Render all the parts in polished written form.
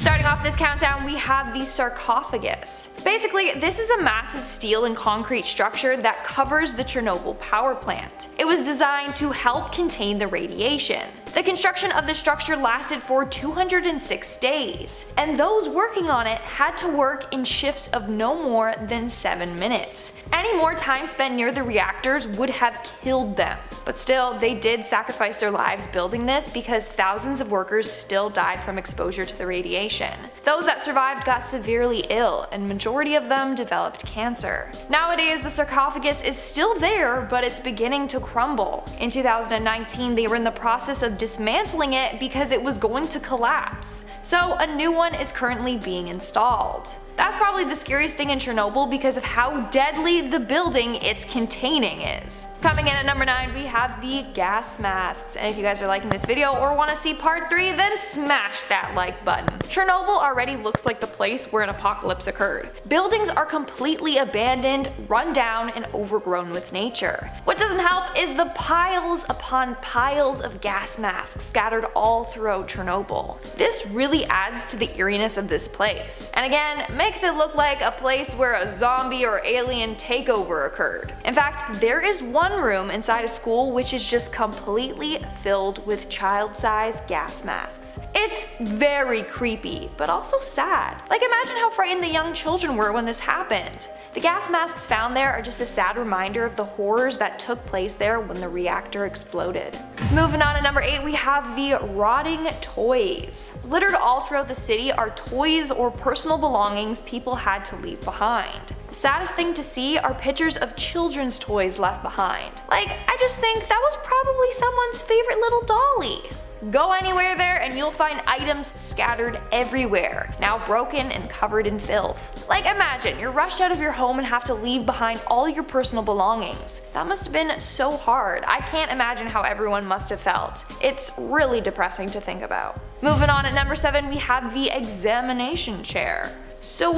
Starting off this countdown, we have the sarcophagus. Basically, this is a massive steel and concrete structure that covers the Chernobyl power plant. It was designed to help contain the radiation. The construction of the structure lasted for 206 days, and those working on it had to work in shifts of no more than 7 minutes. Any more time spent near the reactors would have killed them. But still, they did sacrifice their lives building this because thousands of workers still died from exposure to the radiation. Those that survived got severely ill, and majority of them developed cancer. Nowadays, the sarcophagus is still there, but it's beginning to crumble. In 2019, they were in the process of dismantling it because it was going to collapse. So a new one is currently being installed. That's probably the scariest thing in Chernobyl because of how deadly the building it's containing is. Coming in at number 9, we have the gas masks, and if you guys are liking this video or want to see part 3, then smash that like button. Chernobyl already looks like the place where an apocalypse occurred. Buildings are completely abandoned, run down, and overgrown with nature. What doesn't help is the piles upon piles of gas masks scattered all throughout Chernobyl. This really adds to the eeriness of this place, and again, makes it look like a place where a zombie or alien takeover occurred. In fact, there is one room inside a school which is just completely filled with child-sized gas masks. It's very creepy, but also sad. Like, imagine how frightened the young children were when this happened. The gas masks found there are just a sad reminder of the horrors that took place there when the reactor exploded. Moving on to number 8, we have the rotting toys. Littered all throughout the city are toys or personal belongings people had to leave behind. The saddest thing to see are pictures of children's toys left behind. Like, I just think that was probably someone's favorite little dolly. Go anywhere there and you'll find items scattered everywhere, now broken and covered in filth. Like, imagine you're rushed out of your home and have to leave behind all your personal belongings. That must have been so hard. I can't imagine how everyone must have felt. It's really depressing to think about. Moving on at number 7, we have the examination chair. So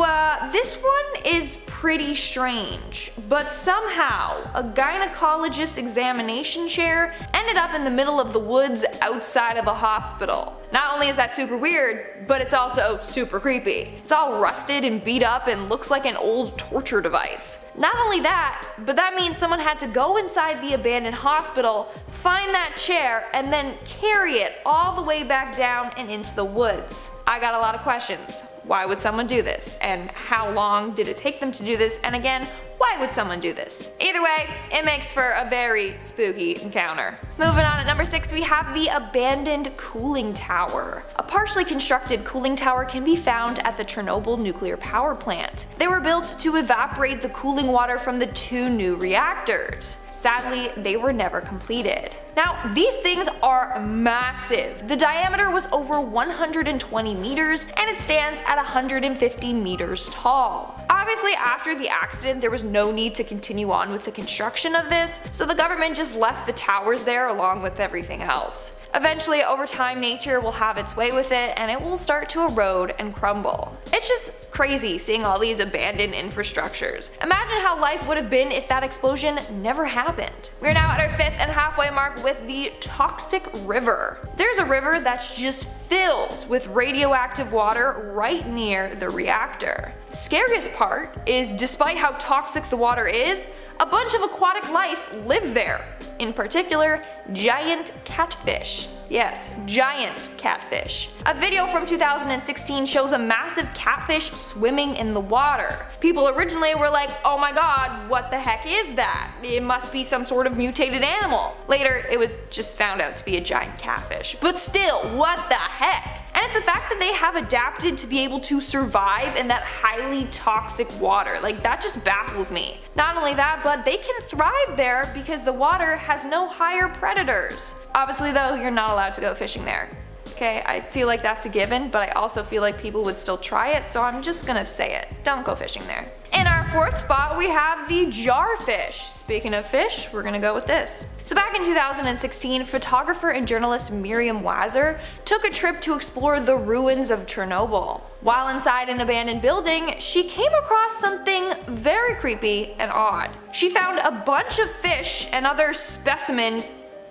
this one is pretty strange, but somehow a gynecologist's examination chair ended up in the middle of the woods outside of a hospital. Not only is that super weird, but it's also super creepy. It's all rusted and beat up and looks like an old torture device. Not only that, but that means someone had to go inside the abandoned hospital, find that chair, and then carry it all the way back down and into the woods. I got a lot of questions. Why would someone do this? And how long did it take them to do this? And again, why would someone do this? Either way, it makes for a very spooky encounter. Moving on at number 6, we have the abandoned cooling tower. A partially constructed cooling tower can be found at the Chernobyl nuclear power plant. They were built to evaporate the cooling water from the 2 new reactors. Sadly, they were never completed. Now, these things are massive. The diameter was over 120 meters and it stands at 150 meters tall. Obviously, after the accident, there was no need to continue on with the construction of this, so the government just left the towers there along with everything else. Eventually, over time, nature will have its way with it and it will start to erode and crumble. It's just crazy seeing all these abandoned infrastructures. Imagine how life would have been if that explosion never happened. We're now at our 5th and halfway mark with the toxic river. There's a river that's just filled with radioactive water right near the reactor. The scariest part is, despite how toxic the water is, a bunch of aquatic life live there. In particular, giant catfish. Yes, giant catfish. A video from 2016 shows a massive catfish swimming in the water. People originally were like, oh my god, what the heck is that? It must be some sort of mutated animal. Later, it was just found out to be a giant catfish. But still, what the heck? And it's the fact that they have adapted to be able to survive in that highly toxic water. Like, that just baffles me. Not only that, but they can thrive there because the water has no higher predators. Obviously though, you're not allowed to go fishing there. Okay, I feel like that's a given, but I also feel like people would still try it, so I'm just gonna say it. Don't go fishing there. In our 4th spot, we have the jarfish. Speaking of fish, we're gonna go with this. So back in 2016, photographer and journalist Miriam Wazer took a trip to explore the ruins of Chernobyl. While inside an abandoned building, she came across something very creepy and odd. She found a bunch of fish and other specimens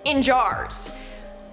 in jars.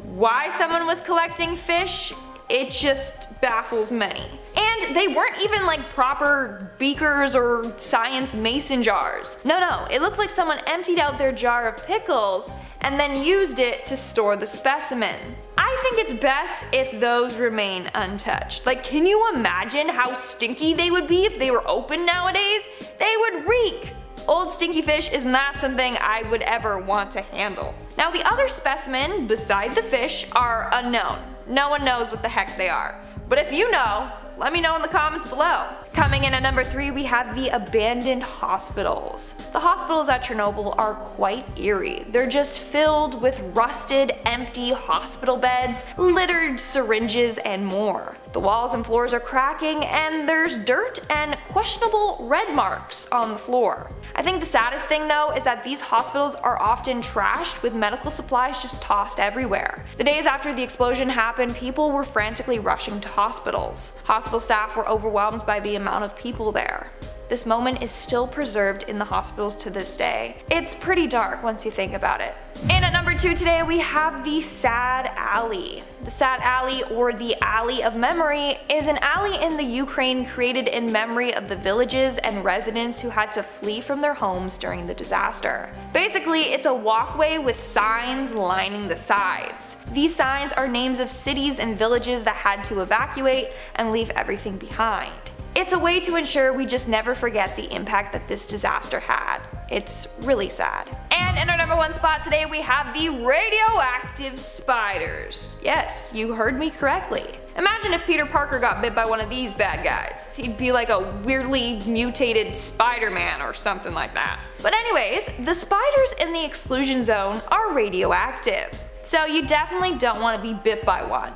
Why someone was collecting fish It just baffles many. And they weren't even like proper beakers or science mason jars. No, it looked like someone emptied out their jar of pickles and then used it to store the specimen. I think it's best if those remain untouched. Like, can you imagine how stinky they would be if they were open nowadays? They would reek! Old stinky fish is not something I would ever want to handle. Now the other specimen beside the fish are unknown. No one knows what the heck they are. But if you know, let me know in the comments below. Coming in at number 3, we have the abandoned hospitals. The hospitals at Chernobyl are quite eerie. They're just filled with rusted, empty hospital beds, littered syringes, and more. The walls and floors are cracking, and there's dirt and questionable red marks on the floor. I think the saddest thing though is that these hospitals are often trashed with medical supplies just tossed everywhere. The days after the explosion happened, people were frantically rushing to hospitals. Hospital staff were overwhelmed by the amount of people there. This moment is still preserved in the hospitals to this day. It's pretty dark once you think about it. And at number 2 today we have the Sad Alley. The Sad Alley, or the Alley of Memory, is an alley in the Ukraine created in memory of the villages and residents who had to flee from their homes during the disaster. Basically, it's a walkway with signs lining the sides. These signs are names of cities and villages that had to evacuate and leave everything behind. It's a way to ensure we just never forget the impact that this disaster had. It's really sad. And in our number 1 spot today we have the radioactive spiders. Yes, you heard me correctly. Imagine if Peter Parker got bit by one of these bad guys. He'd be like a weirdly mutated Spider-Man or something like that. But anyways, the spiders in the exclusion zone are radioactive. So you definitely don't want to be bit by one.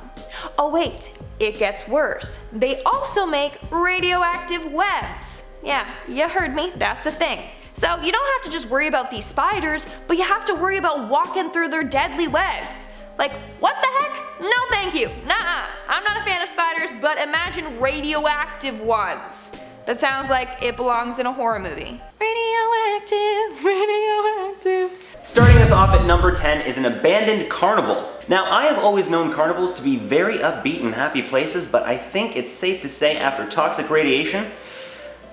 Oh wait, it gets worse. They also make radioactive webs. Yeah, you heard me, that's a thing. So you don't have to just worry about these spiders, but you have to worry about walking through their deadly webs. Like, what the heck? No thank you. Nuh-uh. I'm not a fan of spiders, but imagine radioactive ones. That sounds like it belongs in a horror movie. Radioactive, radioactive. Starting us off at number 10 is an abandoned carnival. Now, I have always known carnivals to be very upbeat and happy places, but I think it's safe to say after toxic radiation,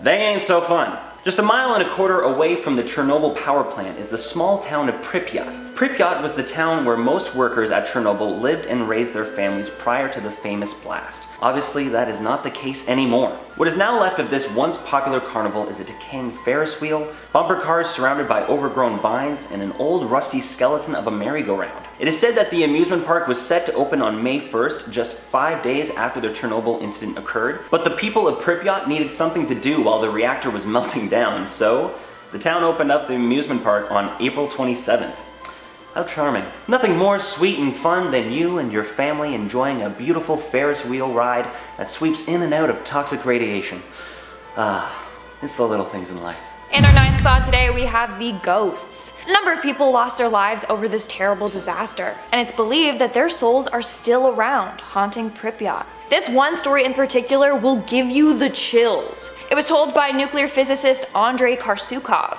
they ain't so fun. Just a mile and a quarter away from the Chernobyl power plant is the small town of Pripyat. Pripyat was the town where most workers at Chernobyl lived and raised their families prior to the famous blast. Obviously, that is not the case anymore. What is now left of this once popular carnival is a decaying Ferris wheel, bumper cars surrounded by overgrown vines, and an old rusty skeleton of a merry-go-round. It is said that the amusement park was set to open on May 1st, just 5 days after the Chernobyl incident occurred, but the people of Pripyat needed something to do while the reactor was melting down, so the town opened up the amusement park on April 27th. How charming. Nothing more sweet and fun than you and your family enjoying a beautiful Ferris wheel ride that sweeps in and out of toxic radiation. It's the little things in life. In our 9th spot today we have the ghosts. A number of people lost their lives over this terrible disaster, and it's believed that their souls are still around, haunting Pripyat. This one story in particular will give you the chills. It was told by nuclear physicist Andrei Karsukov.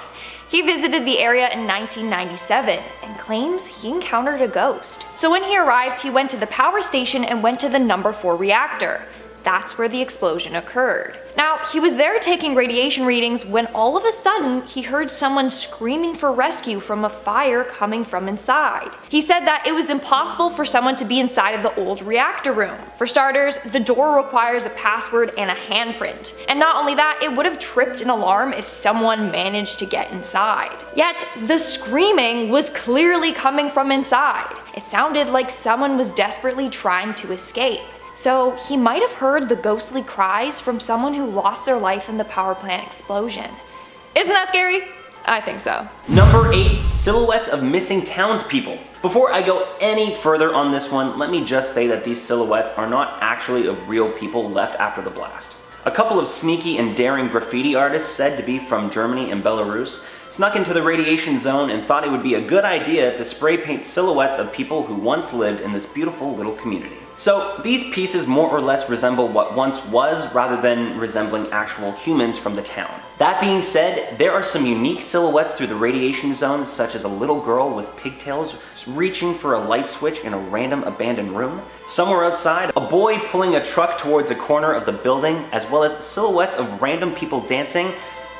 He visited the area in 1997 and claims he encountered a ghost. So when he arrived, he went to the power station and went to the number 4 reactor. That's where the explosion occurred. Now, he was there taking radiation readings when all of a sudden he heard someone screaming for rescue from a fire coming from inside. He said that it was impossible for someone to be inside of the old reactor room. For starters, the door requires a password and a handprint. And not only that, it would have tripped an alarm if someone managed to get inside. Yet, the screaming was clearly coming from inside. It sounded like someone was desperately trying to escape. So he might have heard the ghostly cries from someone who lost their life in the power plant explosion. Isn't that scary? I think so. Number 8, silhouettes of missing townspeople. Before I go any further on this one, let me just say that these silhouettes are not actually of real people left after the blast. A couple of sneaky and daring graffiti artists said to be from Germany and Belarus snuck into the radiation zone and thought it would be a good idea to spray paint silhouettes of people who once lived in this beautiful little community. So these pieces more or less resemble what once was rather than resembling actual humans from the town. That being said, there are some unique silhouettes through the radiation zone, such as a little girl with pigtails reaching for a light switch in a random abandoned room. Somewhere outside, a boy pulling a truck towards a corner of the building, as well as silhouettes of random people dancing,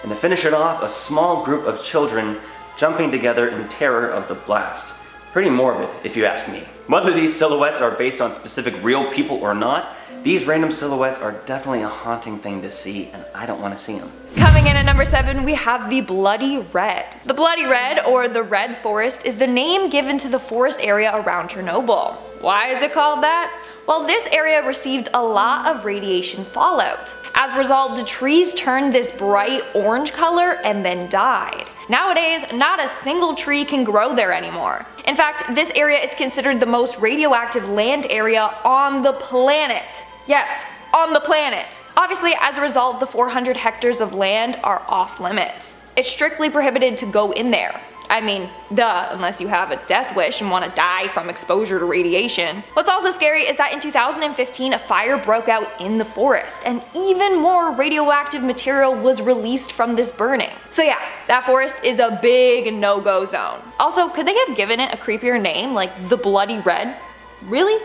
and to finish it off, a small group of children jumping together in terror of the blast. Pretty morbid, if you ask me. Whether these silhouettes are based on specific real people or not, these random silhouettes are definitely a haunting thing to see, and I don't want to see them. Coming in at number 7, we have the Bloody Red. The Bloody Red, or the Red Forest, is the name given to the forest area around Chernobyl. Why is it called that? Well, this area received a lot of radiation fallout. As a result, the trees turned this bright orange color and then died. Nowadays, not a single tree can grow there anymore. In fact, this area is considered the most radioactive land area on the planet. Yes, on the planet. Obviously, as a result, the 400 hectares of land are off limits. It's strictly prohibited to go in there. I mean, duh, unless you have a death wish and want to die from exposure to radiation. What's also scary is that in 2015 a fire broke out in the forest, and even more radioactive material was released from this burning. So yeah, that forest is a big no-go zone. Also, could they have given it a creepier name, like the Bloody Red? Really?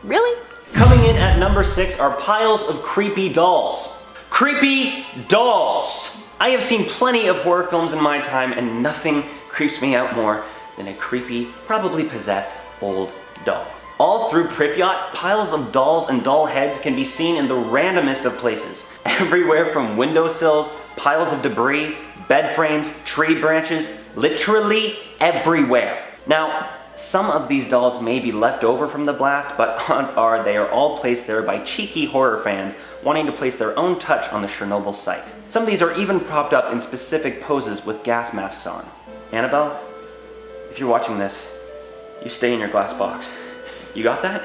Really? Coming in at number 6 are piles of creepy dolls. Creepy dolls! I have seen plenty of horror films in my time, and nothing creeps me out more than a creepy, probably possessed old doll. All through Pripyat, piles of dolls and doll heads can be seen in the randomest of places. Everywhere from windowsills, piles of debris, bed frames, tree branches, literally everywhere. Now, some of these dolls may be left over from the blast, but odds are they are all placed there by cheeky horror fans wanting to place their own touch on the Chernobyl site. Some of these are even propped up in specific poses with gas masks on. Annabelle, if you're watching this, you stay in your glass box. You got that?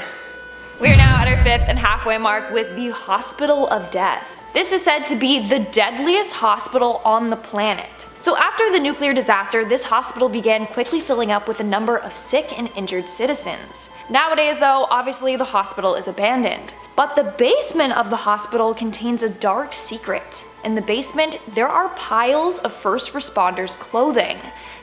We are now at our 5th and halfway mark with the Hospital of Death. This is said to be the deadliest hospital on the planet. So after the nuclear disaster, this hospital began quickly filling up with a number of sick and injured citizens. Nowadays though, obviously the hospital is abandoned. But the basement of the hospital contains a dark secret. In the basement, there are piles of first responders' clothing.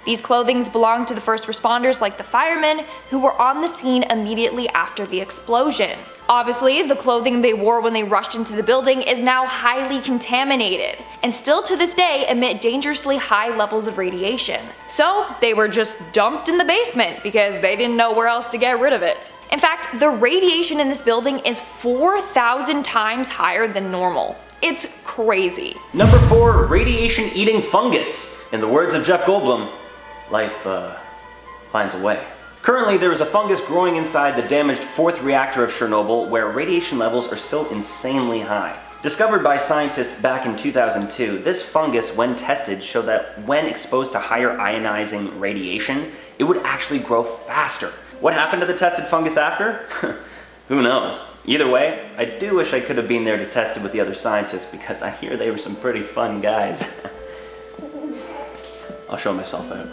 These clothings belong to the first responders like the firemen who were on the scene immediately after the explosion. Obviously, the clothing they wore when they rushed into the building is now highly contaminated, and still to this day emit dangerously high levels of radiation. So they were just dumped in the basement because they didn't know where else to get rid of it. In fact, the radiation in this building is 4,000 times higher than normal. It's crazy. Number 4, radiation-eating fungus. In the words of Jeff Goldblum, life finds a way. Currently, there is a fungus growing inside the damaged 4th reactor of Chernobyl where radiation levels are still insanely high. Discovered by scientists back in 2002, this fungus, when tested, showed that when exposed to higher ionizing radiation, it would actually grow faster. What happened to the tested fungus after? Who knows? Either way, I do wish I could have been there to test it with the other scientists because I hear they were some pretty fun guys. I'll show myself out.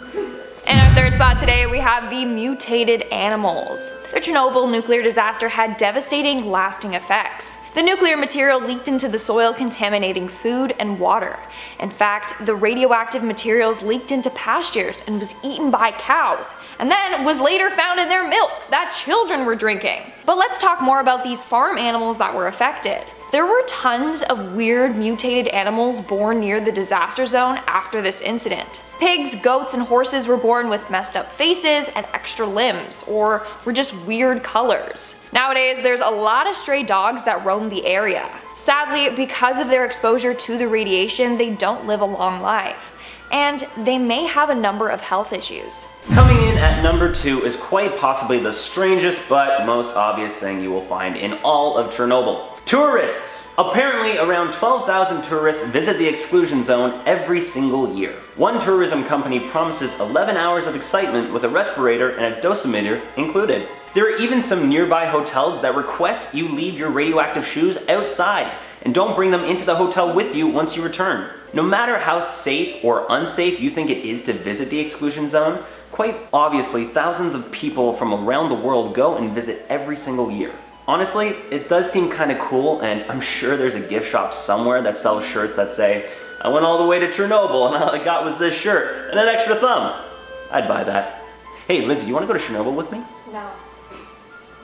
In our 3rd spot today, we have the mutated animals. The Chernobyl nuclear disaster had devastating, lasting effects. The nuclear material leaked into the soil, contaminating food and water. In fact, the radioactive materials leaked into pastures and was eaten by cows, and then was later found in their milk that children were drinking. But let's talk more about these farm animals that were affected. There were tons of weird mutated animals born near the disaster zone after this incident. Pigs, goats, and horses were born with messed up faces and extra limbs, or were just weird colors. Nowadays, there's a lot of stray dogs that roam the area. Sadly, because of their exposure to the radiation, they don't live a long life, and they may have a number of health issues. Coming in at number 2 is quite possibly the strangest but most obvious thing you will find in all of Chernobyl. Tourists! Apparently, around 12,000 tourists visit the exclusion zone every single year. One tourism company promises 11 hours of excitement with a respirator and a dosimeter included. There are even some nearby hotels that request you leave your radioactive shoes outside and don't bring them into the hotel with you once you return. No matter how safe or unsafe you think it is to visit the exclusion zone, quite obviously thousands of people from around the world go and visit every single year. Honestly, it does seem kind of cool, and I'm sure there's a gift shop somewhere that sells shirts that say, I went all the way to Chernobyl and all I got was this shirt and an extra thumb. I'd buy that. Hey, Lizzie, you want to go to Chernobyl with me? No.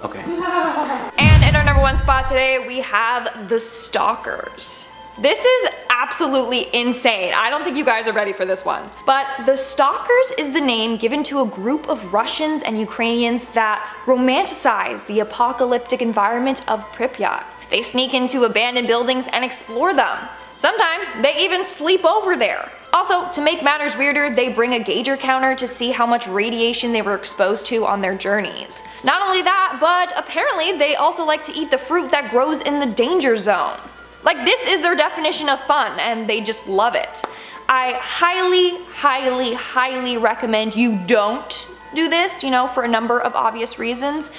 Okay. And in our number 1 spot today, we have the Stalkers. This is absolutely insane. I don't think you guys are ready for this one. But the Stalkers is the name given to a group of Russians and Ukrainians that romanticize the apocalyptic environment of Pripyat. They sneak into abandoned buildings and explore them. Sometimes they even sleep over there. Also, to make matters weirder, they bring a gauger counter to see how much radiation they were exposed to on their journeys. Not only that, but apparently they also like to eat the fruit that grows in the danger zone. Like, this is their definition of fun, and they just love it. I highly recommend you don't do this, for a number of obvious reasons.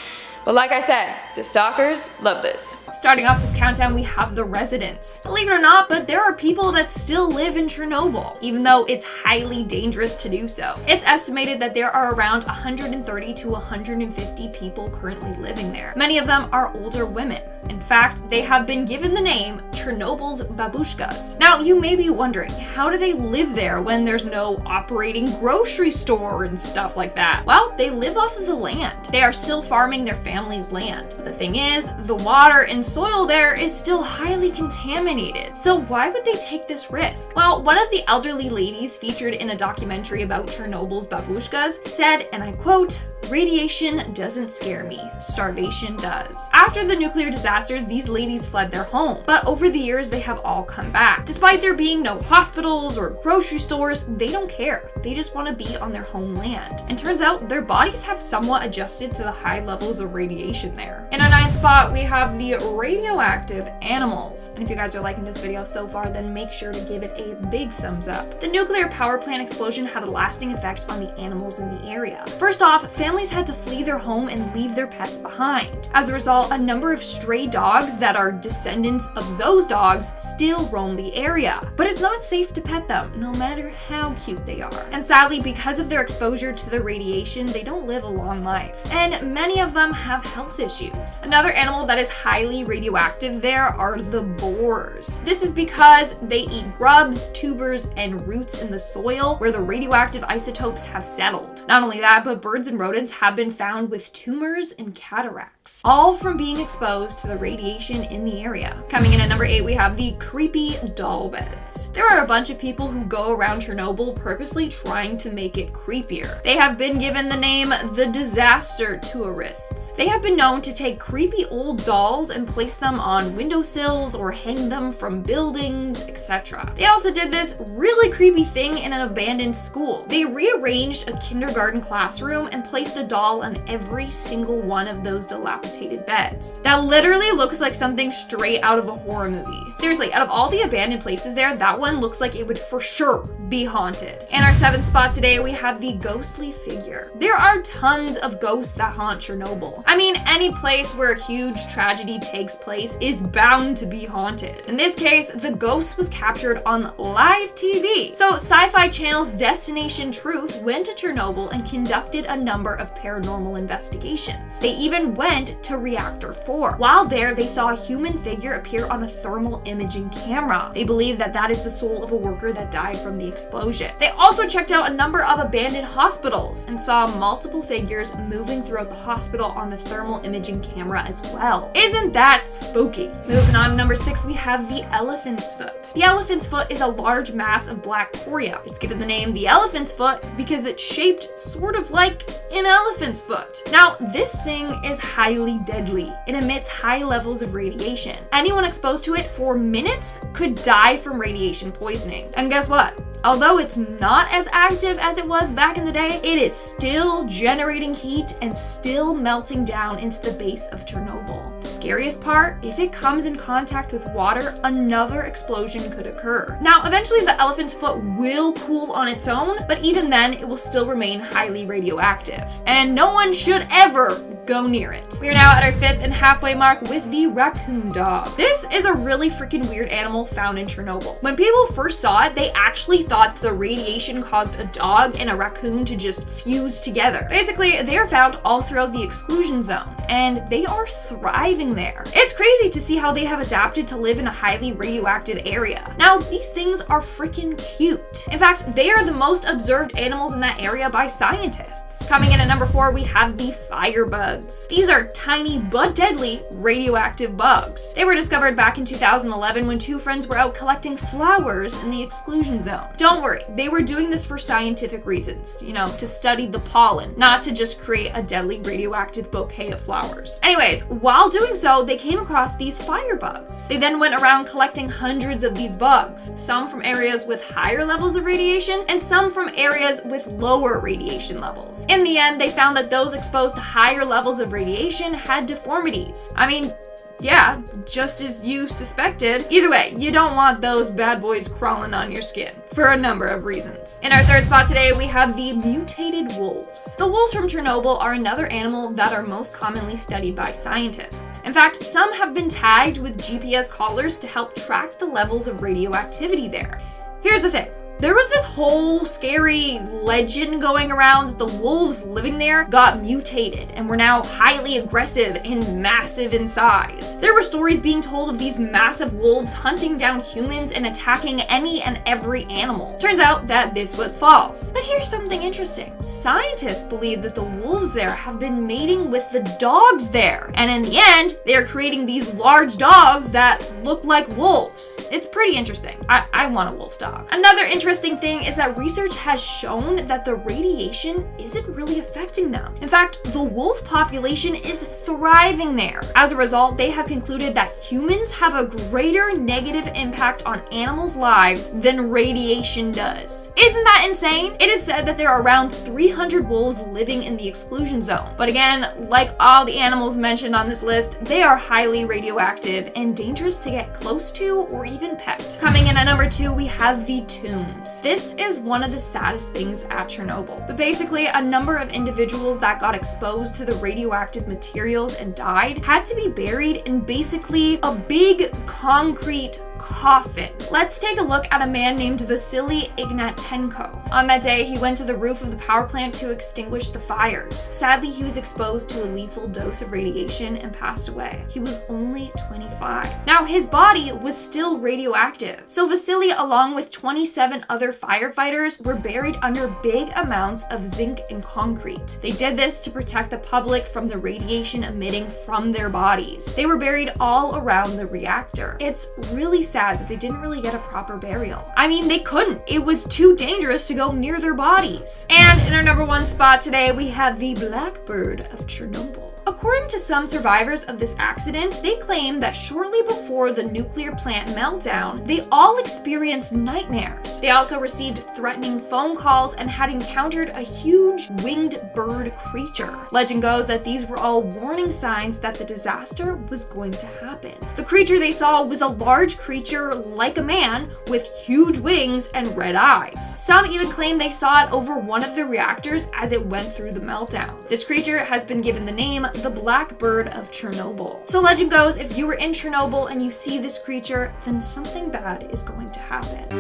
But like I said, the Stalkers love this. Starting off this countdown, we have the residents. Believe it or not, but there are people that still live in Chernobyl, even though it's highly dangerous to do so. It's estimated that there are around 130 to 150 people currently living there. Many of them are older women. In fact, they have been given the name Chernobyl's babushkas. Now, you may be wondering, how do they live there when there's no operating grocery store and stuff like that? Well, they live off of the land. They are still farming their family's land. The thing is, the water and soil there is still highly contaminated. So why would they take this risk? Well, one of the elderly ladies featured in a documentary about Chernobyl's babushkas said, and I quote, "Radiation doesn't scare me, starvation does." After the nuclear disasters, these ladies fled their home, but over the years they have all come back. Despite there being no hospitals or grocery stores, they don't care. They just want to be on their homeland. And turns out their bodies have somewhat adjusted to the high levels of radiation there. In our 9th spot, we have the radioactive animals. And if you guys are liking this video so far, then make sure to give it a big thumbs up. The nuclear power plant explosion had a lasting effect on the animals in the area. First off, families had to flee their home and leave their pets behind. As a result, a number of stray dogs that are descendants of those dogs still roam the area. But it's not safe to pet them, no matter how cute they are. And sadly, because of their exposure to the radiation, they don't live a long life. And many of them have health issues. Another animal that is highly radioactive there are the boars. This is because they eat grubs, tubers, and roots in the soil where the radioactive isotopes have settled. Not only that, but birds and rodents have been found with tumors and cataracts, all from being exposed to the radiation in the area. Coming in at number 8, we have the creepy doll beds. There are a bunch of people who go around Chernobyl purposely trying to make it creepier. They have been given the name the disaster tourists. They have been known to take creepy old dolls and place them on windowsills or hang them from buildings, etc. They also did this really creepy thing in an abandoned school. They rearranged a kindergarten classroom and placed a doll on every single one of those dilapidated beds. That literally looks like something straight out of a horror movie. Seriously, out of all the abandoned places there, that one looks like it would for sure be haunted. In our 7th spot today, we have the ghostly figure. There are tons of ghosts that haunt Chernobyl. I mean, any place where a huge tragedy takes place is bound to be haunted. In this case, the ghost was captured on live TV. So Sci-Fi Channel's Destination Truth went to Chernobyl and conducted a number of paranormal investigations. They even went to Reactor 4. While there, they saw a human figure appear on a thermal imaging camera. They believe that that is the soul of a worker that died from the explosion. They also checked out a number of abandoned hospitals and saw multiple figures moving throughout the hospital on the thermal imaging camera as well. Isn't that spooky? Moving on to number 6, we have the elephant's foot. The elephant's foot is a large mass of black coria. It's given the name the elephant's foot because it's shaped sort of like an elephant's foot. Now, this thing is highly deadly. It emits high levels of radiation. Anyone exposed to it for minutes could die from radiation poisoning. And guess what? Although it's not as active as it was back in the day, it is still generating heat and still melting down into the base of Chernobyl. The scariest part, if it comes in contact with water, another explosion could occur. Now, eventually the elephant's foot will cool on its own, but even then it will still remain highly radioactive. And no one should ever go near it. We are now at our 5th and halfway mark with the raccoon dog. This is a really freaking weird animal found in Chernobyl. When people first saw it, they actually thought the radiation caused a dog and a raccoon to just fuse together. Basically, they are found all throughout the exclusion zone. and they are thriving there. It's crazy to see how they have adapted to live in a highly radioactive area. Now, these things are freaking cute. In fact, they are the most observed animals in that area by scientists. Coming in at number 4, we have the firebugs. These are tiny but deadly radioactive bugs. They were discovered back in 2011 when two friends were out collecting flowers in the exclusion zone. Don't worry, they were doing this for scientific reasons, to study the pollen, not to just create a deadly radioactive bouquet of flowers. Anyways, while doing so, they came across these firebugs. They then went around collecting hundreds of these bugs, some from areas with higher levels of radiation and some from areas with lower radiation levels. In the end, they found that those exposed to higher levels of radiation had deformities. I mean, yeah, just as you suspected. Either way, you don't want those bad boys crawling on your skin for a number of reasons. In our third spot today, we have the mutated wolves. The wolves from Chernobyl are another animal that are most commonly studied by scientists. In fact, some have been tagged with GPS collars to help track the levels of radioactivity there. Here's the thing. There was this whole scary legend going around that the wolves living there got mutated and were now highly aggressive and massive in size. There were stories being told of these massive wolves hunting down humans and attacking any and every animal. Turns out that this was false. But here's something interesting. Scientists believe that the wolves there have been mating with the dogs there. And in the end, they are creating these large dogs that look like wolves. It's pretty interesting. I want a wolf dog. Another interesting thing is that research has shown that the radiation isn't really affecting them. In fact, the wolf population is thriving there. As a result, they have concluded that humans have a greater negative impact on animals' lives than radiation does. Isn't that insane? It is said that there are around 300 wolves living in the exclusion zone. But again, like all the animals mentioned on this list, they are highly radioactive and dangerous to get close to or even pet. Coming in at number 2, we have the tombs. This is one of the saddest things at Chernobyl. But basically, a number of individuals that got exposed to the radioactive materials and died had to be buried in basically a big concrete coffin. Let's take a look at a man named Vasily Ignatenko. On that day, he went to the roof of the power plant to extinguish the fires. Sadly, he was exposed to a lethal dose of radiation and passed away. He was only 25. Now, his body was still radioactive. So Vasily, along with 27 other firefighters, were buried under big amounts of zinc and concrete. They did this to protect the public from the radiation emitting from their bodies. They were buried all around the reactor. It's really sad that they didn't really get a proper burial. I mean, they couldn't. It was too dangerous to go near their bodies. And in our number 1 spot today, we have the blackbird of Chernobyl. According to some survivors of this accident, they claim that shortly before the nuclear plant meltdown, they all experienced nightmares. They also received threatening phone calls and had encountered a huge winged bird creature. Legend goes that these were all warning signs that the disaster was going to happen. The creature they saw was a large creature like a man with huge wings and red eyes. Some even claim they saw it over one of the reactors as it went through the meltdown. This creature has been given the name the blackbird of Chernobyl. So legend goes, if you were in Chernobyl and you see this creature, then something bad is going to happen.